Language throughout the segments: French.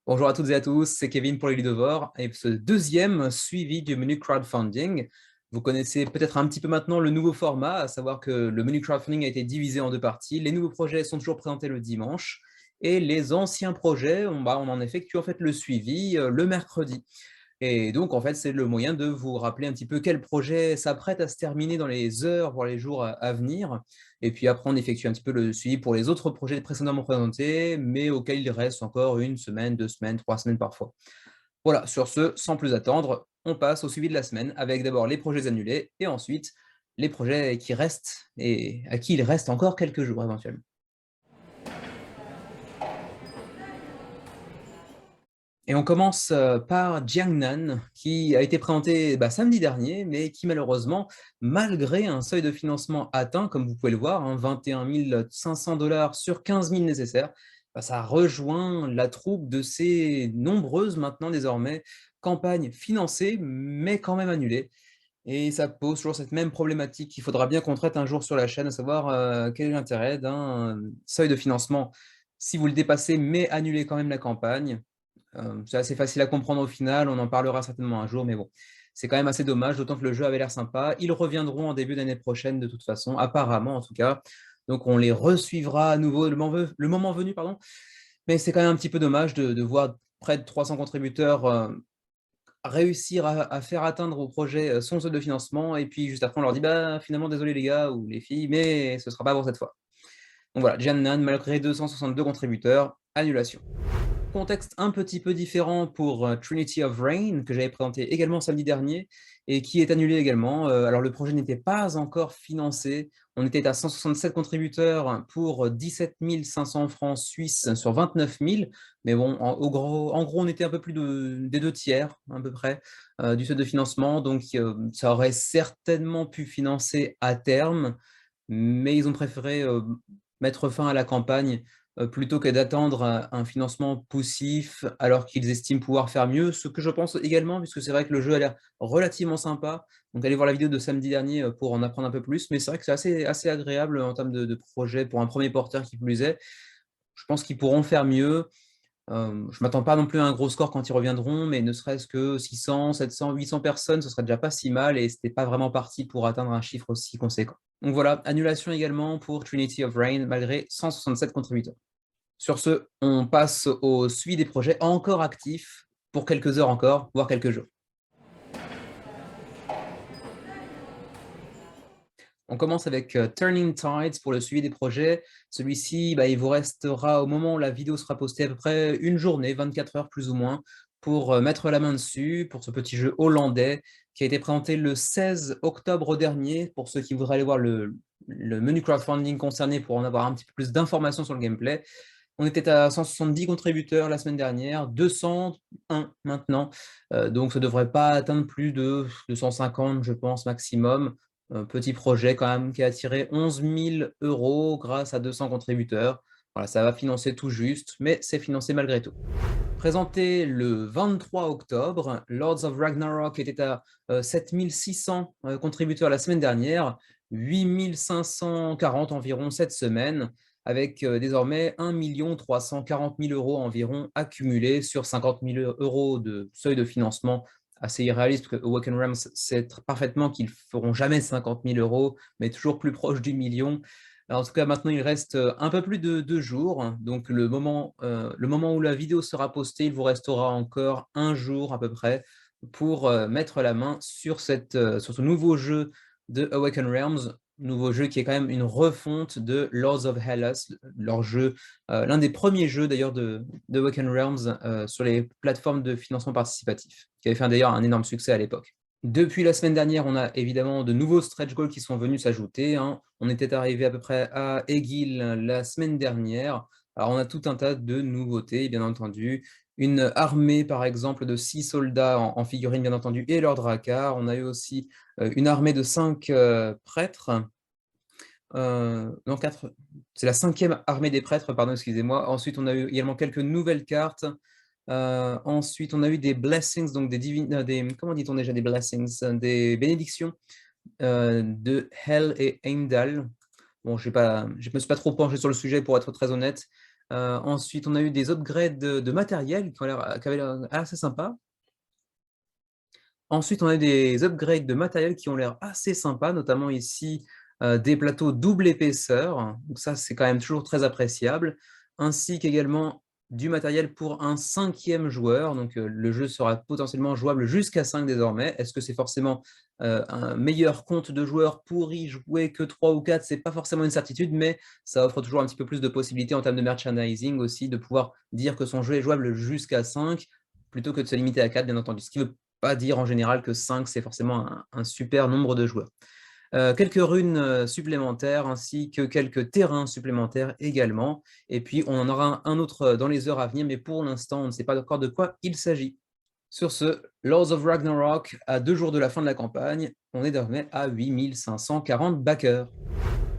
Bonjour à toutes et à tous, c'est Kevin pour les Ludovores et ce deuxième suivi du menu crowdfunding. Vous connaissez peut-être un petit peu maintenant le nouveau format, à savoir que le menu crowdfunding a été divisé en deux parties. Les nouveaux projets sont toujours présentés le dimanche et les anciens projets, on en effectue en fait le suivi le mercredi. Et donc, en fait, c'est le moyen de vous rappeler un petit peu quel projet s'apprête à se terminer dans les heures, voire les jours à venir. Et puis après, on effectue un petit peu le suivi pour les autres projets précédemment présentés, mais auxquels il reste encore une semaine, 2 semaines, 3 semaines parfois. Voilà, sur ce, sans plus attendre, on passe au suivi de la semaine avec d'abord les projets annulés et ensuite les projets qui restent et à qui il reste encore quelques jours éventuellement. Et on commence par Jiangnan, qui a été présenté samedi dernier, mais qui malheureusement, malgré un seuil de financement atteint, comme vous pouvez le voir, 21 500 $ sur 15 000 nécessaires, ça rejoint la troupe de ces nombreuses maintenant désormais campagnes financées, mais quand même annulées. Et ça pose toujours cette même problématique qu'il faudra bien qu'on traite un jour sur la chaîne, à savoir quel est l'intérêt d'un seuil de financement si vous le dépassez, mais annulez quand même la campagne. C'est assez facile à comprendre au final, on en parlera certainement un jour, mais bon, c'est quand même assez dommage, d'autant que le jeu avait l'air sympa. Ils reviendront en début d'année prochaine de toute façon, apparemment en tout cas. Donc on les resuivra à nouveau le moment venu, pardon. Mais c'est quand même un petit peu dommage de voir près de 300 contributeurs réussir à faire atteindre au projet son seuil de financement, et puis juste après on leur dit bah finalement désolé les gars ou les filles, mais ce ne sera pas pour cette fois. Donc voilà, Jiannan, malgré 262 contributeurs, annulation. Contexte un petit peu différent pour Trinity of Rain, que j'avais présenté également samedi dernier, et qui est annulé également. Alors le projet n'était pas encore financé, on était à 167 contributeurs pour 17 500 francs suisses sur 29 000, mais bon, en gros, on était un peu plus des deux tiers, à peu près, du seuil de financement, donc ça aurait certainement pu financer à terme, mais ils ont préféré mettre fin à la campagne plutôt que d'attendre un financement poussif alors qu'ils estiment pouvoir faire mieux, ce que je pense également, puisque c'est vrai que le jeu a l'air relativement sympa. Donc allez voir la vidéo de samedi dernier pour en apprendre un peu plus, mais c'est vrai que c'est assez agréable en termes de projet pour un premier porteur qui plus est. Je pense qu'ils pourront faire mieux. Je ne m'attends pas non plus à un gros score quand ils reviendront, mais ne serait-ce que 600, 700, 800 personnes, ce serait déjà pas si mal, et c'était pas vraiment parti pour atteindre un chiffre aussi conséquent. Donc voilà, annulation également pour Trinity of Rain, malgré 167 contributeurs. Sur ce, on passe au suivi des projets encore actifs pour quelques heures encore, voire quelques jours. On commence avec Turning Tides pour le suivi des projets. Celui-ci, il vous restera au moment où la vidéo sera postée à peu près une journée, 24 heures plus ou moins, pour mettre la main dessus, pour ce petit jeu hollandais qui a été présenté le 16 octobre dernier. Pour ceux qui voudraient aller voir le menu crowdfunding concerné pour en avoir un petit peu plus d'informations sur le gameplay. On était à 170 contributeurs la semaine dernière, 201 maintenant, donc ça ne devrait pas atteindre plus de 250, je pense, maximum. Un petit projet quand même qui a attiré 11 000 € grâce à 200 contributeurs. Voilà, ça va financer tout juste, mais c'est financé malgré tout. Présenté le 23 octobre, Lords of Ragnarok était à 7 600 contributeurs la semaine dernière, 8 540 environ cette semaine, avec désormais 1 340 000 € environ accumulés sur 50 000 € de seuil de financement assez irréaliste, parce que Awaken Realms sait parfaitement qu'ils ne feront jamais 50 000 €, mais toujours plus proche du million. Alors, en tout cas, maintenant, il reste un peu plus de 2 jours. Donc, le moment où la vidéo sera postée, il vous restera encore un jour à peu près pour mettre la main sur sur ce nouveau jeu de Awaken Realms, nouveau jeu qui est quand même une refonte de Lords of Hellas, leur jeu, l'un des premiers jeux d'ailleurs de Awaken Realms sur les plateformes de financement participatif, qui avait fait d'ailleurs un énorme succès à l'époque. Depuis la semaine dernière, on a évidemment de nouveaux stretch goals qui sont venus s'ajouter. On était arrivé à peu près à Egil la semaine dernière. Alors, on a tout un tas de nouveautés, bien entendu. Une armée, par exemple, de 6 soldats en figurines, bien entendu, et leur dracard. On a eu aussi une armée de 5 prêtres. Non, 4. C'est la 5e armée des prêtres, pardon, excusez-moi. Ensuite, on a eu également quelques nouvelles cartes. Ensuite, on a eu des blessings, donc comment dit-on déjà des blessings? Des bénédictions de Hel et Heimdall. Bon, je me suis pas trop penché sur le sujet pour être très honnête, Ensuite, on a eu des upgrades de matériel qui avaient l'air assez sympa. Ensuite, on a eu des upgrades de matériel qui ont l'air assez sympas, notamment ici, des plateaux double épaisseur, donc ça, c'est quand même toujours très appréciable, ainsi qu'également du matériel pour un 5e joueur, donc le jeu sera potentiellement jouable jusqu'à 5 désormais. Est-ce que c'est forcément, un meilleur compte de joueurs pour y jouer que 3 ou 4? C'est pas forcément une certitude, mais ça offre toujours un petit peu plus de possibilités en termes de merchandising aussi, de pouvoir dire que son jeu est jouable jusqu'à 5 plutôt que de se limiter à 4, bien entendu. Ce qui veut pas dire en général que 5 c'est forcément un super nombre de joueurs. Quelques runes, supplémentaires ainsi que quelques terrains supplémentaires également et puis on en aura un autre, dans les heures à venir, mais pour l'instant, on ne sait pas encore de quoi il s'agit. Sur ce, Lords of Ragnarok, à 2 jours de la fin de la campagne, on est désormais à 8 540 backers.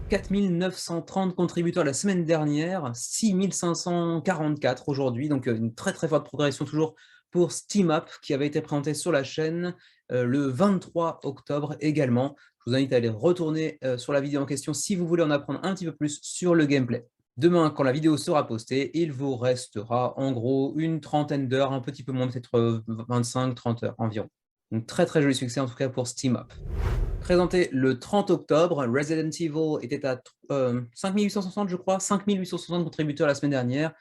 4 930 contributeurs la semaine dernière, 6 544 aujourd'hui, donc une très très forte progression toujours pour SteamUp qui avait été présenté sur la chaîne le 23 octobre également. Je vous invite à aller retourner sur la vidéo en question si vous voulez en apprendre un petit peu plus sur le gameplay. Demain, quand la vidéo sera postée, il vous restera en gros une trentaine d'heures, un petit peu moins, peut-être 25-30 heures environ. Donc très très joli succès en tout cas pour SteamUp. Présenté le 30 octobre, Resident Evil était à 5860, je crois, 5860 contributeurs la semaine dernière,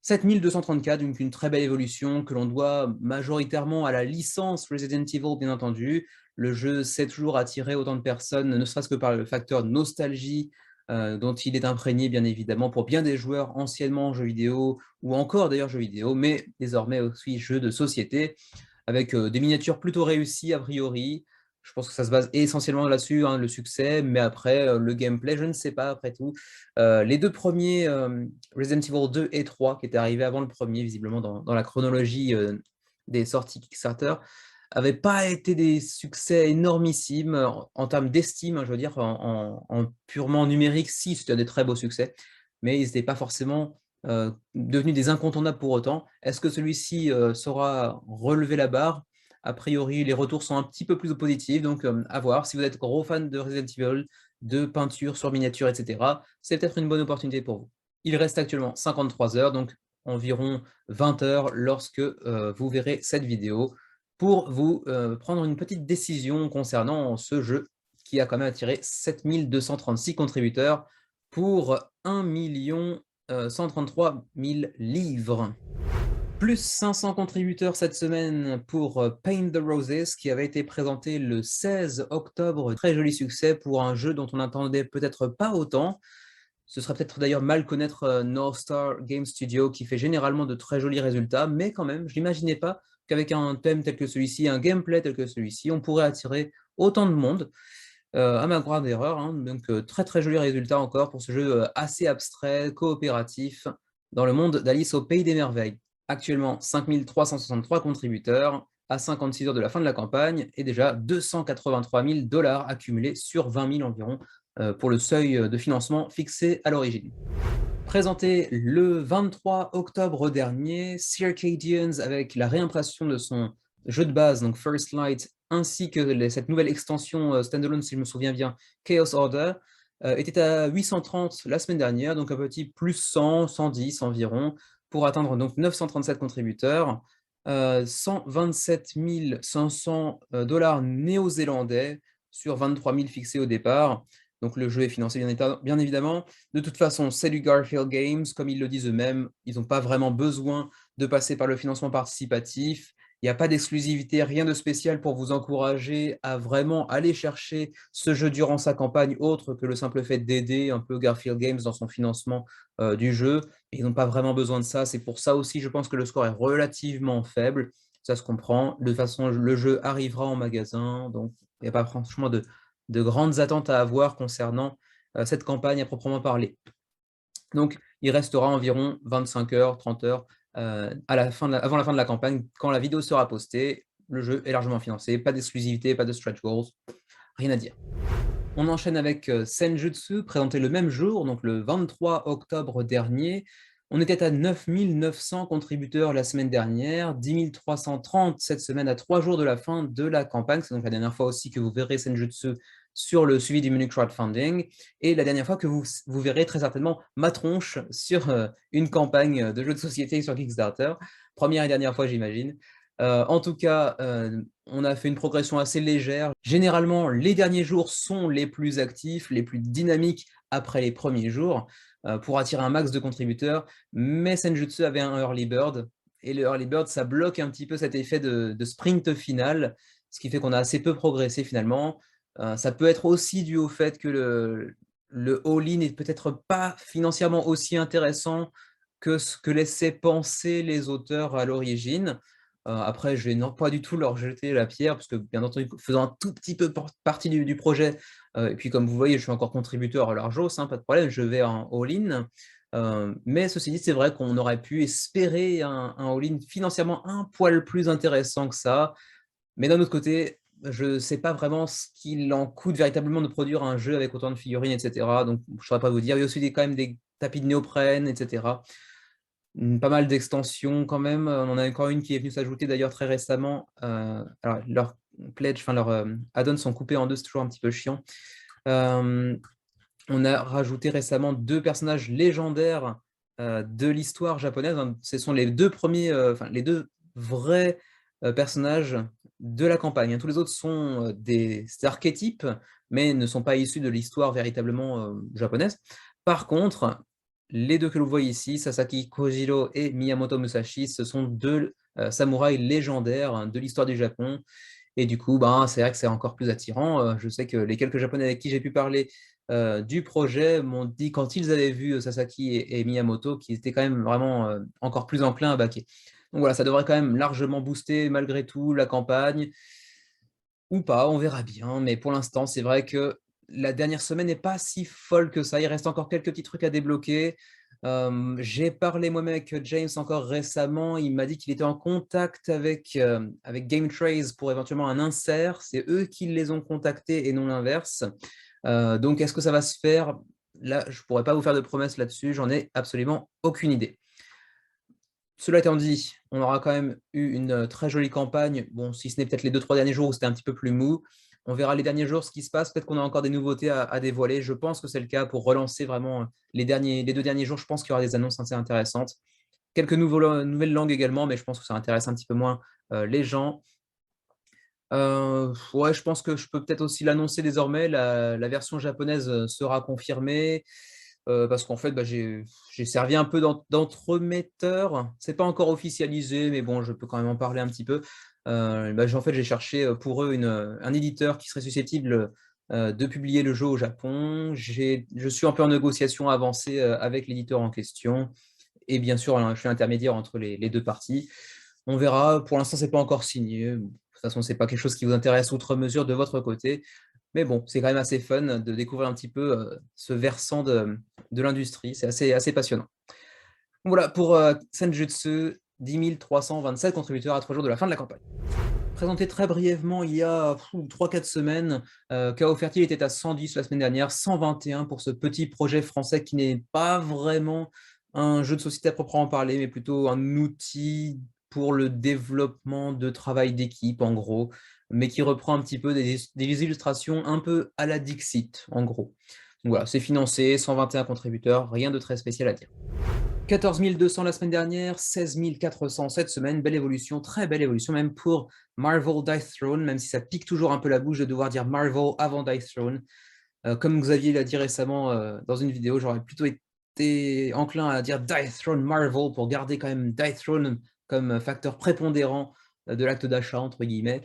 7234, donc une très belle évolution que l'on doit majoritairement à la licence Resident Evil, bien entendu. Le jeu sait toujours attirer autant de personnes, ne serait-ce que par le facteur nostalgie dont il est imprégné, bien évidemment, pour bien des joueurs anciennement jeux vidéo, ou encore d'ailleurs jeux vidéo, mais désormais aussi jeux de société, avec des miniatures plutôt réussies a priori. Je pense que ça se base essentiellement là-dessus, hein, le succès, mais après, le gameplay, je ne sais pas après tout. Les 2 premiers, Resident Evil 2 et 3, qui étaient arrivés avant le premier, visiblement dans la chronologie des sorties Kickstarter, n'avaient pas été des succès énormissimes en termes d'estime, hein, je veux dire, en purement numérique, si, c'était des très beaux succès, mais ils n'étaient pas forcément devenus des incontournables pour autant. Est-ce que celui-ci saura relever la barre? A priori, les retours sont un petit peu plus positifs, donc à voir. Si vous êtes gros fan de Resident Evil, de peinture sur miniature, etc., c'est peut-être une bonne opportunité pour vous. Il reste actuellement 53 heures, donc environ 20 heures lorsque vous verrez cette vidéo pour vous prendre une petite décision concernant ce jeu qui a quand même attiré 7236 contributeurs pour 1 133 000 livres. Plus 500 contributeurs cette semaine pour Paint the Roses, qui avait été présenté le 16 octobre. Très joli succès pour un jeu dont on n'attendait peut-être pas autant. Ce serait peut-être d'ailleurs mal connaître North Star Game Studio, qui fait généralement de très jolis résultats, mais quand même, je n'imaginais pas qu'avec un thème tel que celui-ci, un gameplay tel que celui-ci, on pourrait attirer autant de monde. À ma grande erreur, hein, donc très très joli résultat encore pour ce jeu assez abstrait, coopératif, dans le monde d'Alice au Pays des Merveilles. Actuellement, 5 363 contributeurs, à 56 heures de la fin de la campagne, et déjà 283 000 $ accumulés sur 20 000 environ pour le seuil de financement fixé à l'origine. Présenté le 23 octobre dernier, Circadians, avec la réimpression de son jeu de base, donc First Light, ainsi que cette nouvelle extension standalone, si je me souviens bien, Chaos Order, était à 830 la semaine dernière, donc un petit plus 100, 110 environ, pour atteindre donc 937 contributeurs, 127 500 $ néo-zélandais sur 23 000 fixés au départ. Donc le jeu est financé bien évidemment. De toute façon, c'est du Garfield Games, comme ils le disent eux-mêmes, ils n'ont pas vraiment besoin de passer par le financement participatif. Il n'y a pas d'exclusivité, rien de spécial pour vous encourager à vraiment aller chercher ce jeu durant sa campagne, autre que le simple fait d'aider un peu Garfield Games dans son financement du jeu. Ils n'ont pas vraiment besoin de ça. C'est pour ça aussi, je pense que le score est relativement faible. Ça se comprend. De toute façon, le jeu arrivera en magasin, donc il n'y a pas franchement de grandes attentes à avoir concernant cette campagne à proprement parler. Donc, il restera environ 25 heures, 30 heures avant la fin de la campagne, quand la vidéo sera postée. Le jeu est largement financé, pas d'exclusivité, pas de stretch goals, rien à dire. On enchaîne avec Senjutsu, présenté le même jour, donc le 23 octobre dernier. On était à 9 900 contributeurs la semaine dernière, 10 330 cette semaine à 3 jours de la fin de la campagne. C'est donc la dernière fois aussi que vous verrez Senjutsu sur le suivi du menu crowdfunding et la dernière fois que vous verrez très certainement ma tronche sur une campagne de jeux de société sur Kickstarter. Première et dernière fois, j'imagine. En tout cas, on a fait une progression assez légère. Généralement, les derniers jours sont les plus actifs, les plus dynamiques après les premiers jours pour attirer un max de contributeurs, mais Senjutsu avait un early bird, et le early bird, ça bloque un petit peu cet effet de sprint final, ce qui fait qu'on a assez peu progressé finalement. Ça peut être aussi dû au fait que le all-in n'est peut-être pas financièrement aussi intéressant que ce que laissaient penser les auteurs à l'origine. Après, je vais non pas du tout leur jeter la pierre, parce que bien entendu, faisant un tout petit peu partie du projet, et puis comme vous voyez, je suis encore contributeur à l'Arjos, hein, pas de problème, je vais en all-in. Mais ceci dit, c'est vrai qu'on aurait pu espérer un all-in financièrement un poil plus intéressant que ça. Mais d'un autre côté, je ne sais pas vraiment ce qu'il en coûte véritablement de produire un jeu avec autant de figurines, etc. Donc, je ne saurais pas vous dire. Il y a aussi quand même des tapis de néoprène, etc. Pas mal d'extensions quand même. On en a encore une qui est venue s'ajouter d'ailleurs très récemment. Alors, leurs pledge, enfin leurs add-ons sont coupés en deux, c'est toujours un petit peu chiant. On a rajouté récemment 2 personnages légendaires de l'histoire japonaise. Ce sont les 2 premiers, enfin les 2 vrais personnages de la campagne, hein. Tous les autres sont des archétypes, mais ne sont pas issus de l'histoire véritablement japonaise. Par contre, les 2 que vous voyez ici, Sasaki Kojiro et Miyamoto Musashi, ce sont 2 samouraïs légendaires, hein, de l'histoire du Japon. Et du coup, ben, c'est vrai que c'est encore plus attirant. Je sais que les quelques Japonais avec qui j'ai pu parler du projet m'ont dit, quand ils avaient vu Sasaki et Miyamoto, qu'ils étaient quand même vraiment encore plus enclins à backer. Donc voilà, ça devrait quand même largement booster malgré tout la campagne, ou pas, on verra bien. Mais pour l'instant, c'est vrai que la dernière semaine n'est pas si folle que ça. Il reste encore quelques petits trucs à débloquer. J'ai parlé moi-même avec James encore récemment. Il m'a dit qu'il était en contact avec Game Trace pour éventuellement un insert. C'est eux qui les ont contactés et non l'inverse. Donc, est-ce que ça va se faire? Là, je ne pourrais pas vous faire de promesses là-dessus. J'en ai absolument aucune idée. Cela étant dit, on aura quand même eu une très jolie campagne. Bon, si ce n'est peut-être les 2-3 derniers jours où c'était un petit peu plus mou. On verra les derniers jours ce qui se passe. Peut-être qu'on a encore des nouveautés à dévoiler. Je pense que c'est le cas pour relancer vraiment les 2 derniers jours. Je pense qu'il y aura des annonces assez intéressantes. Quelques nouvelles langues également, mais je pense que ça intéresse un petit peu moins les gens. Ouais, je pense que je peux peut-être aussi l'annoncer désormais. La version japonaise sera confirmée. Parce qu'en fait, bah, j'ai servi un peu d'entremetteur. C'est pas encore officialisé, mais bon, je peux quand même en parler un petit peu. Bah, en fait, j'ai cherché pour eux un éditeur qui serait susceptible de publier le jeu au Japon. Je suis un peu en négociation avancée avec l'éditeur en question. Et bien sûr, je suis intermédiaire entre les 2 parties. On verra. Pour l'instant, c'est pas encore signé. De toute façon, c'est pas quelque chose qui vous intéresse outre mesure de votre côté. Mais bon, c'est quand même assez fun de découvrir un petit peu ce versant de l'industrie. C'est assez passionnant. Voilà pour Senjutsu, 10 327 contributeurs à 3 jours de la fin de la campagne. Présenté très brièvement il y a 3-4 semaines, Chaos Fertile était à 110 la semaine dernière, 121 pour ce petit projet français qui n'est pas vraiment un jeu de société à proprement parler, mais plutôt un outil pour le développement de travail d'équipe, en gros, mais qui reprend un petit peu des illustrations un peu à la Dixit, en gros. Donc voilà, c'est financé, 121 contributeurs, rien de très spécial à dire. 14 200 la semaine dernière, 16 400 cette semaine, belle évolution, très belle évolution, même pour Marvel Dice Throne, même si ça pique toujours un peu la bouche de devoir dire Marvel avant Dice Throne. Comme Xavier l'a dit récemment dans une vidéo, j'aurais plutôt été enclin à dire Dice Throne Marvel pour garder quand même Dice Throne comme facteur prépondérant de l'acte d'achat, entre guillemets.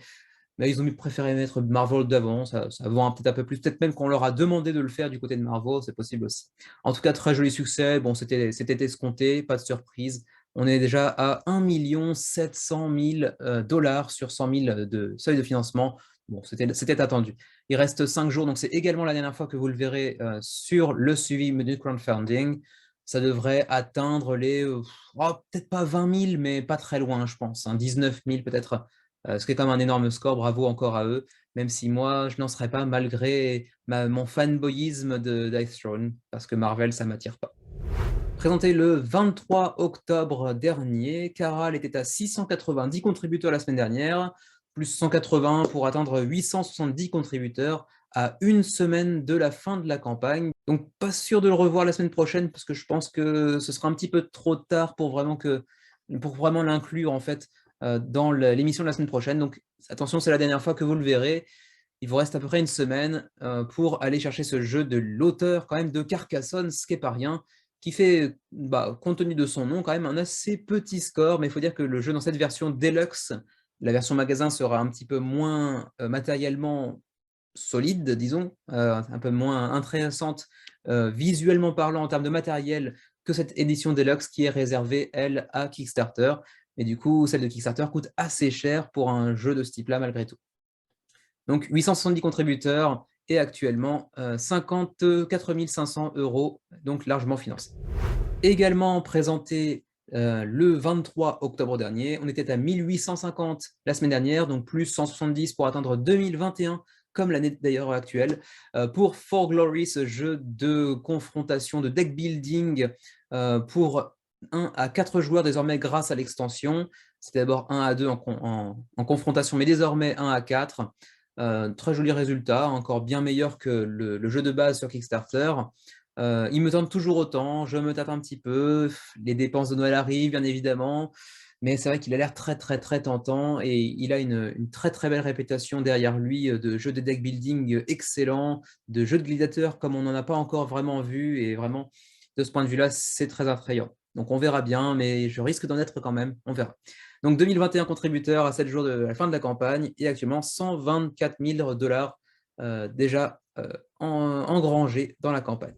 Mais ils ont préféré mettre Marvel d'avant, ça vend peut-être un peu plus, peut-être même qu'on leur a demandé de le faire du côté de Marvel, c'est possible aussi. En tout cas, très joli succès, bon, c'était escompté, pas de surprise. On est déjà à 1 700 000 dollars sur 100 000 de seuil de financement. Bon, c'était attendu. Il reste 5 jours, donc c'est également la dernière fois que vous le verrez sur le suivi menu crowdfunding. Ça devrait atteindre les, peut-être pas 20 000, mais pas très loin, je pense, hein, 19 000 peut-être, ce qui est quand même un énorme score, bravo encore à eux, même si moi, je n'en serais pas malgré mon fanboyisme de Dice Throne, parce que Marvel, ça ne m'attire pas. Présenté le 23 octobre dernier, Caral était à 690 contributeurs la semaine dernière, plus 180 pour atteindre 870 contributeurs à une semaine de la fin de la campagne. Donc pas sûr de le revoir la semaine prochaine parce que je pense que ce sera un petit peu trop tard pour vraiment l'inclure en fait, dans l'émission de la semaine prochaine. Donc attention, c'est la dernière fois que vous le verrez. Il vous reste à peu près une semaine pour aller chercher ce jeu de l'auteur quand même de Carcassonne, ce qui est pas rien, qui fait, compte tenu de son nom, quand même un assez petit score, mais il faut dire que le jeu dans cette version Deluxe, la version magasin sera un petit peu moins matériellement solide, disons, un peu moins intéressante visuellement parlant en termes de matériel que cette édition Deluxe qui est réservée, elle, à Kickstarter. Et du coup, celle de Kickstarter coûte assez cher pour un jeu de ce type-là malgré tout. Donc 870 contributeurs et actuellement 54 500 €, donc largement financé. Également présenté le 23 octobre dernier, on était à 1850 la semaine dernière, donc plus 170 pour atteindre 2021, comme l'année d'ailleurs actuelle, pour For Glory, ce jeu de confrontation, de deck building pour 1 à 4 joueurs désormais grâce à l'extension. C'était d'abord 1 à 2 en confrontation, mais désormais 1 à 4. Très joli résultat, encore bien meilleur que le jeu de base sur Kickstarter. Il me tente toujours autant, je me tâte un petit peu, les dépenses de Noël arrivent bien évidemment, mais c'est vrai qu'il a l'air très très très tentant et il a une très très belle réputation derrière lui de jeu de deck building excellent, de jeu de gladiateur comme on n'en a pas encore vraiment vu et vraiment de ce point de vue-là, c'est très attrayant. Donc on verra bien, mais je risque d'en être quand même, on verra. Donc 2021 contributeurs à 7 jours de la fin de la campagne et actuellement 124 000 $ déjà engrangés dans la campagne.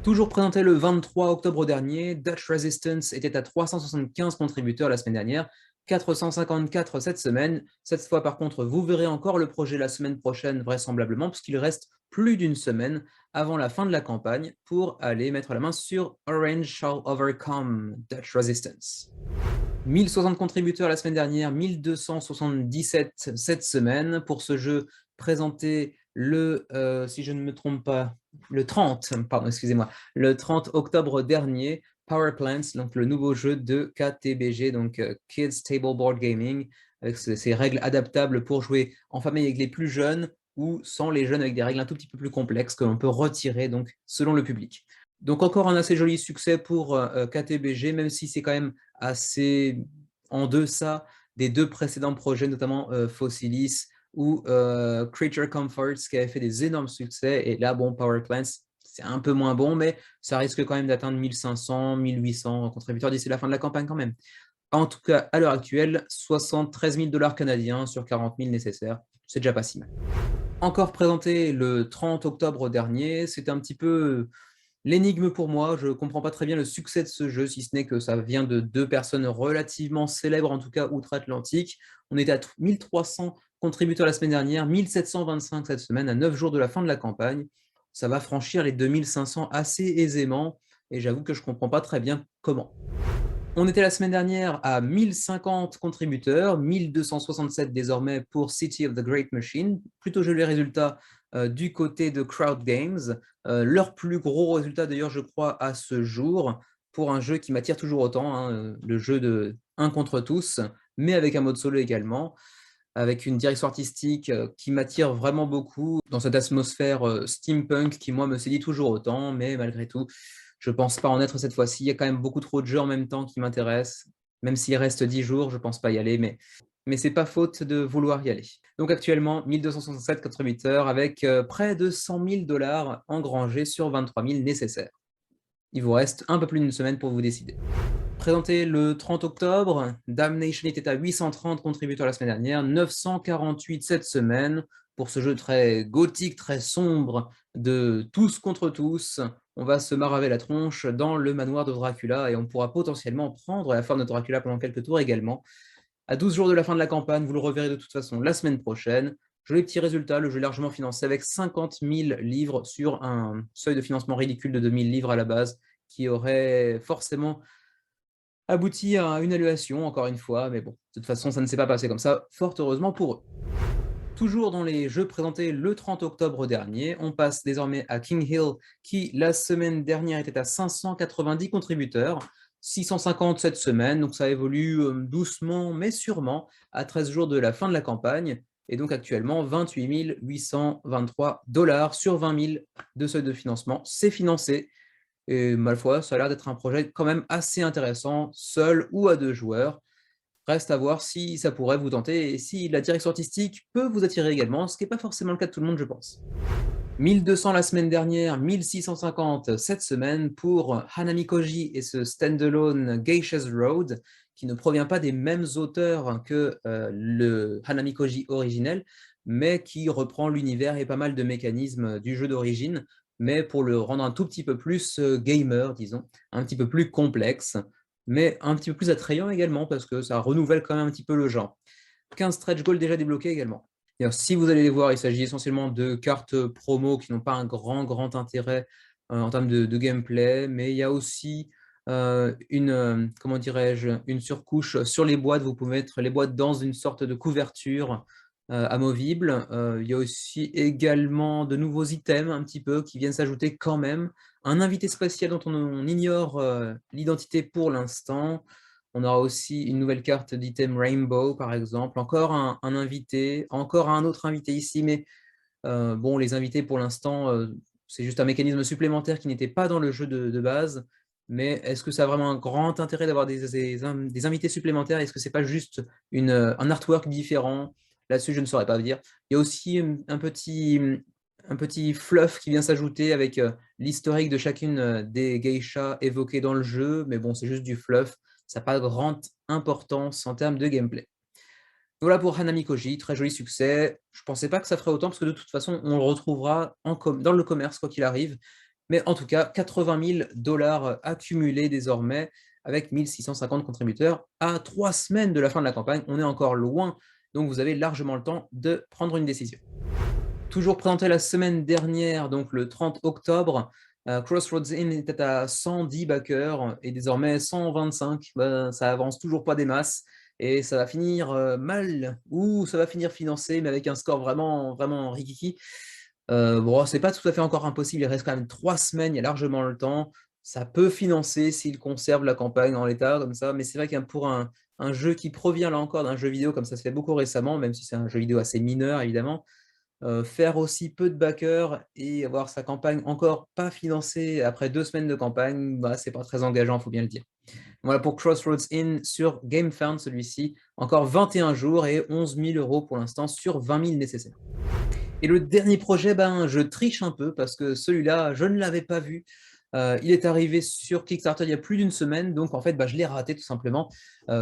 Toujours présenté le 23 octobre dernier, Dutch Resistance était à 375 contributeurs la semaine dernière, 454 cette semaine. Cette fois, par contre, vous verrez encore le projet la semaine prochaine, vraisemblablement, puisqu'il reste plus d'une semaine avant la fin de la campagne pour aller mettre la main sur Orange Shall Overcome Dutch Resistance. 1060 contributeurs la semaine dernière, 1277 cette semaine pour ce jeu présenté si je ne me trompe pas, le 30 octobre dernier, Power Plants, donc le nouveau jeu de KTBG, donc Kids Table Board Gaming, avec ses règles adaptables pour jouer en famille avec les plus jeunes ou sans les jeunes avec des règles un tout petit peu plus complexes que l'on peut retirer donc selon le public. Donc encore un assez joli succès pour KTBG, même si c'est quand même assez en deçà des deux précédents projets, notamment Fossilis ou Creature Comforts, qui avait fait des énormes succès. Et là, bon, Power Plants, c'est un peu moins bon, mais ça risque quand même d'atteindre 1500, 1800 contributeurs d'ici la fin de la campagne quand même. En tout cas, à l'heure actuelle, 73 000 $ canadiens sur 40 000 nécessaires. C'est déjà pas si mal. Encore présenté le 30 octobre dernier, c'était un petit peu l'énigme pour moi. Je ne comprends pas très bien le succès de ce jeu, si ce n'est que ça vient de deux personnes relativement célèbres, en tout cas outre-Atlantique. On était à 1300 contributeurs la semaine dernière, 1725 cette semaine, à 9 jours de la fin de la campagne. Ça va franchir les 2500 assez aisément, et j'avoue que je ne comprends pas très bien comment. On était la semaine dernière à 1050 contributeurs, 1267 désormais pour City of the Great Machine. Plutôt joli résultat du côté de Crowd Games. Leur plus gros résultat d'ailleurs, je crois, à ce jour, pour un jeu qui m'attire toujours autant, hein, le jeu de 1 contre tous, mais avec un mode solo également, avec une direction artistique qui m'attire vraiment beaucoup, dans cette atmosphère steampunk qui, moi, me séduit toujours autant, mais malgré tout, je ne pense pas en être cette fois-ci. Il y a quand même beaucoup trop de jeux en même temps qui m'intéressent. Même s'il reste 10 jours, je ne pense pas y aller, mais ce n'est pas faute de vouloir y aller. Donc actuellement, 1267 contributeurs avec près de 100 000 $ engrangés sur 23 000 nécessaires. Il vous reste un peu plus d'une semaine pour vous décider. Présenté le 30 octobre, Damnation était à 830 contributeurs la semaine dernière, 948 cette semaine, pour ce jeu très gothique, très sombre, de tous contre tous. On va se maraver la tronche dans le manoir de Dracula et on pourra potentiellement prendre la forme de Dracula pendant quelques tours également. À 12 jours de la fin de la campagne, vous le reverrez de toute façon la semaine prochaine. Joli petit résultat, le jeu est largement financé avec 50 000 livres sur un seuil de financement ridicule de 2000 livres à la base, qui aurait forcément abouti à une annulation, encore une fois, mais bon, de toute façon, ça ne s'est pas passé comme ça, fort heureusement pour eux. Toujours dans les jeux présentés le 30 octobre dernier, on passe désormais à King Hill, qui la semaine dernière était à 590 contributeurs, 650 cette semaine, donc ça évolue doucement mais sûrement à 13 jours de la fin de la campagne. et donc actuellement 28 823 dollars sur 20 000 de seuil de financement. C'est financé et ma foi, ça a l'air d'être un projet quand même assez intéressant, seul ou à 2 joueurs. Reste à voir si ça pourrait vous tenter et si la direction artistique peut vous attirer également, ce qui n'est pas forcément le cas de tout le monde, je pense. 1200 la semaine dernière, 1650 cette semaine pour Hanami Koji et ce standalone Geisha's Road, qui ne provient pas des mêmes auteurs que le Hanami Koji originel, mais qui reprend l'univers et pas mal de mécanismes du jeu d'origine, mais pour le rendre un tout petit peu plus gamer, disons, un petit peu plus complexe, mais un petit peu plus attrayant également, parce que ça renouvelle quand même un petit peu le genre. 15 stretch goals déjà débloqués également. D'ailleurs, si vous allez les voir, il s'agit essentiellement de cartes promo qui n'ont pas un grand intérêt en termes de gameplay, mais il y a aussi comment dirais-je, une surcouche sur les boîtes. Vous pouvez mettre les boîtes dans une sorte de couverture amovible. Il y a aussi également de nouveaux items un petit peu qui viennent s'ajouter quand même. Un invité spatial dont on ignore l'identité pour l'instant. On aura aussi une nouvelle carte d'item Rainbow, par exemple. Encore un invité, encore un autre invité ici, mais bon, les invités, pour l'instant, c'est juste un mécanisme supplémentaire qui n'était pas dans le jeu de base. Mais est-ce que ça a vraiment un grand intérêt d'avoir des invités supplémentaires? Est-ce que c'est pas juste un artwork différent? Là-dessus, je ne saurais pas dire. Il y a aussi un petit fluff qui vient s'ajouter avec l'historique de chacune des geishas évoquées dans le jeu. Mais bon, c'est juste du fluff. Ça n'a pas grande importance en termes de gameplay. Voilà pour Hanami Koji, très joli succès. Je ne pensais pas que ça ferait autant, parce que de toute façon, on le retrouvera dans le commerce, quoi qu'il arrive. Mais en tout cas, 80 000 dollars accumulés désormais, avec 1650 contributeurs à 3 semaines de la fin de la campagne. On est encore loin, donc vous avez largement le temps de prendre une décision. Toujours présenté la semaine dernière, donc le 30 octobre, Crossroads Inn était à 110 backers et désormais 125. Ça avance toujours pas des masses et ça va finir mal, ou ça va finir financé, mais avec un score vraiment rikiki. Bon, c'est pas tout à fait encore impossible, il reste quand même 3 semaines, il y a largement le temps. Ça peut financer s'il conserve la campagne en l'état, comme ça, mais c'est vrai que pour un jeu qui provient là encore d'un jeu vidéo, comme ça se fait beaucoup récemment, même si c'est un jeu vidéo assez mineur évidemment, faire aussi peu de backers et avoir sa campagne encore pas financée après 2 semaines de campagne, c'est pas très engageant, il faut bien le dire. Voilà pour Crossroads Inn sur GameFound, celui-ci. Encore 21 jours et 11 000 € pour l'instant sur 20 000 nécessaires. Et le dernier projet, je triche un peu parce que celui-là, je ne l'avais pas vu. Il est arrivé sur Kickstarter il y a plus d'une semaine, donc en fait, je l'ai raté tout simplement.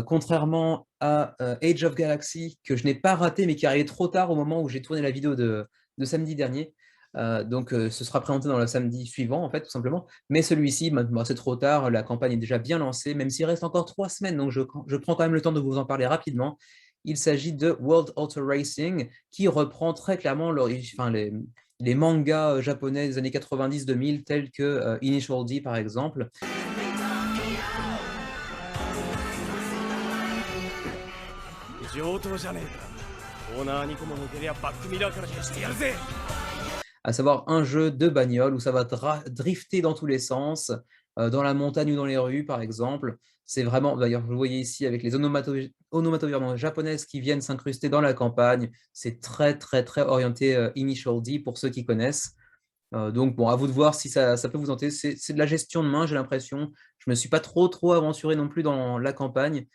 Contrairement à Age of Galaxy, que je n'ai pas raté, mais qui est arrivé trop tard au moment où j'ai tourné la vidéo de samedi dernier. Donc ce sera présenté dans le samedi suivant, en fait, tout simplement. Mais celui-ci, c'est trop tard, la campagne est déjà bien lancée, même s'il reste encore 3 semaines, donc je prends quand même le temps de vous en parler rapidement. Il s'agit de World Auto Racing, qui reprend très clairement les mangas japonais des années 90-2000, tels que Initial D, par exemple. À savoir un jeu de bagnole où ça va drifter dans tous les sens, dans la montagne ou dans les rues, par exemple. C'est vraiment, d'ailleurs, vous le voyez ici avec les onomatopées japonaises qui viennent s'incruster dans la campagne. C'est très orienté Initial D pour ceux qui connaissent. Donc, bon, à vous de voir si ça peut vous tenter. C'est de la gestion de main, j'ai l'impression. Je ne me suis pas trop aventuré non plus dans la campagne.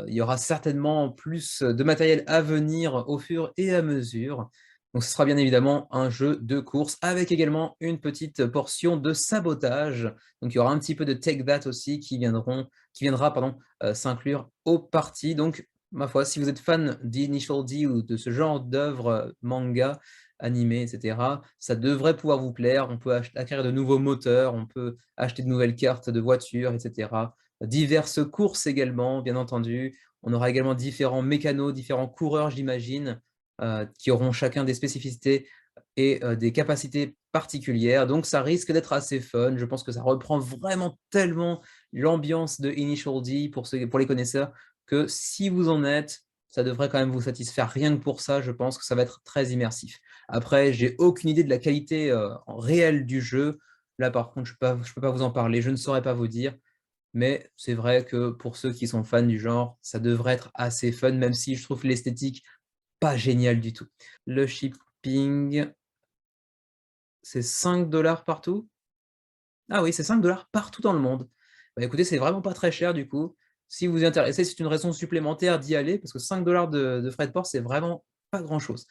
Il y aura certainement plus de matériel à venir au fur et à mesure. Donc ce sera bien évidemment un jeu de course avec également une petite portion de sabotage. Donc il y aura un petit peu de Take That aussi qui viendra s'inclure aux parties. Donc ma foi, si vous êtes fan d'Initial D ou de ce genre d'œuvre manga, animé, etc., ça devrait pouvoir vous plaire. On peut acquérir de nouveaux moteurs, on peut acheter de nouvelles cartes de voitures, etc. Diverses courses également, bien entendu. On aura également différents mécanos, différents coureurs, j'imagine, qui auront chacun des spécificités et des capacités particulières. Donc ça risque d'être assez fun. Je pense que ça reprend vraiment tellement l'ambiance de Initial D pour les connaisseurs, que si vous en êtes, ça devrait quand même vous satisfaire. Rien que pour ça, je pense que ça va être très immersif. Après, j'ai aucune idée de la qualité réelle du jeu. Là, par contre, je ne peux pas vous en parler, je ne saurais pas vous dire. Mais c'est vrai que pour ceux qui sont fans du genre, ça devrait être assez fun, même si je trouve l'esthétique pas génial du tout. Le shipping, c'est 5 $ partout? Ah oui, c'est 5 $ partout dans le monde. Bah, écoutez, c'est vraiment pas très cher du coup. Si vous vous y intéressez, c'est une raison supplémentaire d'y aller parce que 5 $ de frais de port, c'est vraiment pas grand-chose.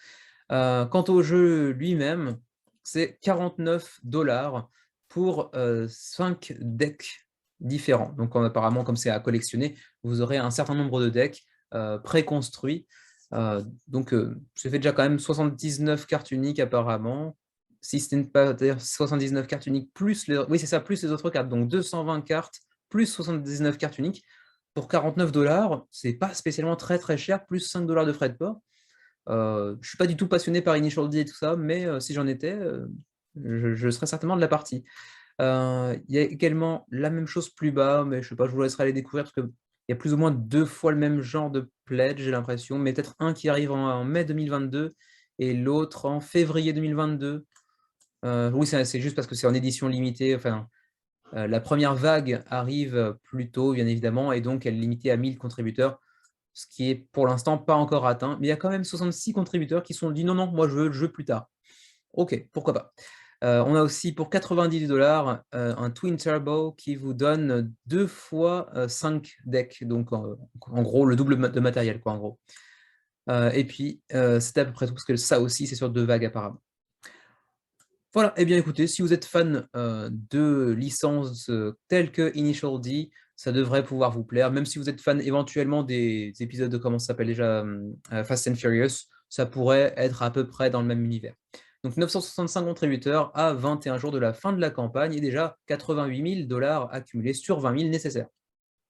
Quant au jeu lui-même, c'est 49 $ pour, 5 decks différents. Donc apparemment, comme c'est à collectionner, vous aurez un certain nombre de decks, préconstruits. Donc ça fait déjà quand même 79 cartes uniques apparemment. Si ce n'est pas d'ailleurs 79 cartes uniques plus les oui c'est ça, plus les autres cartes, donc 220 cartes plus 79 cartes uniques pour 49 $. C'est pas spécialement très, très cher, plus 5 $ de frais de port. Je suis pas du tout passionné par Initial D et tout ça, mais si j'en étais, je serais certainement de la partie. Il y a également la même chose plus bas, mais je sais pas, je vous laisserai aller découvrir parce qu'il y a plus ou moins 2 fois le même genre de pledge, j'ai l'impression, mais peut-être un qui arrive en mai 2022 et l'autre en février 2022. Oui, c'est juste parce que c'est en édition limitée, enfin, la première vague arrive, plus tôt, bien évidemment, et donc elle est limitée à 1000 contributeurs, ce qui est pour l'instant pas encore atteint. Mais il y a quand même 66 contributeurs qui se sont dit: «Non, non, moi je veux le jeu plus tard». OK, pourquoi pas. On a aussi pour 90 $, un Twin Turbo qui vous donne 2 fois, 5 decks, donc en gros le double de matériel quoi, en gros. Et puis, c'était à peu près tout parce que ça aussi c'est sur 2 vagues apparemment. Voilà, eh bien écoutez, si vous êtes fan, de licences, telles que Initial D, ça devrait pouvoir vous plaire. Même si vous êtes fan éventuellement des épisodes de comment ça s'appelle déjà? Fast and Furious, ça pourrait être à peu près dans le même univers. Donc 965 contributeurs à 21 jours de la fin de la campagne et déjà 88 000 $ accumulés sur 20 000 nécessaires.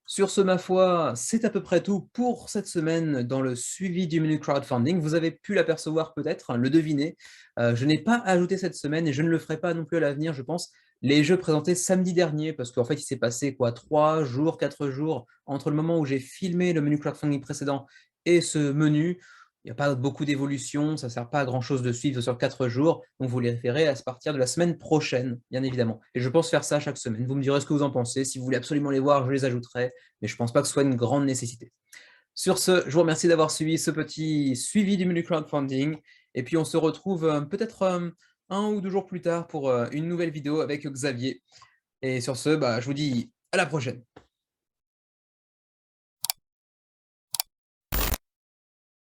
Sur ce, ma foi, c'est à peu près tout pour cette semaine dans le suivi du menu crowdfunding. Vous avez pu l'apercevoir peut-être, le deviner. Je n'ai pas ajouté cette semaine et je ne le ferai pas non plus à l'avenir, je pense, les jeux présentés samedi dernier, parce qu'en fait, il s'est passé quoi, 3 jours, 4 jours entre le moment où j'ai filmé le menu crowdfunding précédent et ce menu. Il n'y a pas beaucoup d'évolution, ça ne sert pas à grand-chose de suivre sur 4 jours, donc vous les référez à partir de la semaine prochaine, bien évidemment. Et je pense faire ça chaque semaine. Vous me direz ce que vous en pensez. Si vous voulez absolument les voir, je les ajouterai, mais je ne pense pas que ce soit une grande nécessité. Sur ce, je vous remercie d'avoir suivi ce petit suivi du menu crowdfunding, et puis on se retrouve peut-être 1 ou 2 jours plus tard pour une nouvelle vidéo avec Xavier. Et sur ce, bah, je vous dis à la prochaine.